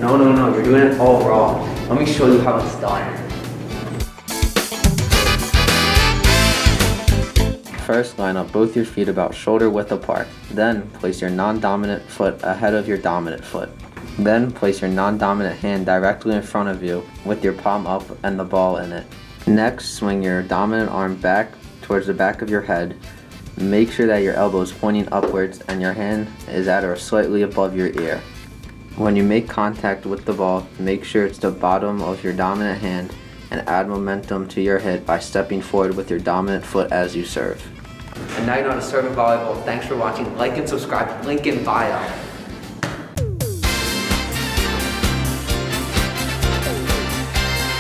No, you're doing it all wrong. Let me show you how it's done. First, line up both your feet about shoulder width apart. Then, place your non-dominant foot ahead of your dominant foot. Then, place your non-dominant hand directly in front of you with your palm up and the ball in it. Next, swing your dominant arm back towards the back of your head. Make sure that your elbow is pointing upwards and your hand is at or slightly above your ear. When you make contact with the ball, make sure it's the bottom of your dominant hand and add momentum to your hit by stepping forward with your dominant foot as you serve. And now you know how to serve in volleyball. Thanks for watching. Like and subscribe. Link in bio.